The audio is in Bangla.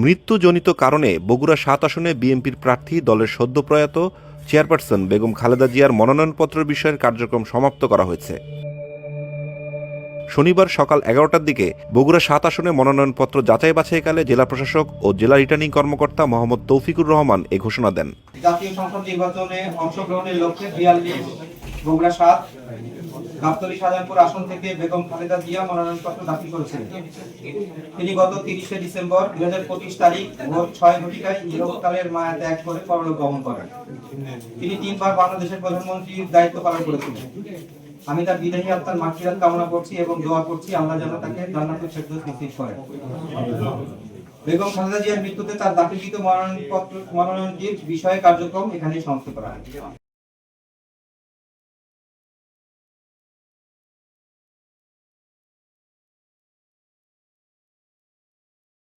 মৃত্যুজনিত কারণে বগুড়া ৭ আসনে বিএনপির প্রার্থী দলের সদ্য প্রয়াত চেয়ারপারসন বেগম খালেদা জিয়ার মনোনয়নপত্র বিষয়ের কার্যক্রম সমাপ্ত করা হয়েছে। শনিবার সকাল ১১টার দিকে বগুড়া ৭ আসনে মনোনয়নপত্র যাচাই বাছাইকালে জেলা প্রশাসক ও জেলা রিটার্নিং কর্মকর্তা মোহাম্মদ তৌফিকুর রহমান এ ঘোষণা দেন। জাতীয় সংসদ নির্বাচনে অংশগ্রহণের লক্ষ্যে ৪২ বগুড়া ৭ গাবতলী শাহজাহানপুর আসন থেকে বেগম খালেদা জিয়া মনোনয়নপত্র দাখিল করেছিলেন। তিনি গত ৩০শে ডিসেম্বর ২০২৫ তারিখ ভোর ৬ ঘটিকায় ইহকালের মায়া ত্যাগ করে পরলোক গমন করেন। তিনি ৩ বার বাংলাদেশের প্রধানমন্ত্রীর দায়িত্ব পালন করেছিলেন। আমি তার বিদায়ী আত্মার মাগফিরাত কামনা করছি এবং দোয়া করছি আল্লাহ যেন তাকে জান্নাতুল ফেরদৌস নসিব করেন। বেগম খালেদা জিয়ার মৃত্যুতে তার দাখিলকৃত মনোনয়নটির বিষয়ে কার্যক্রম এখানেই সমাপ্ত করা হয়।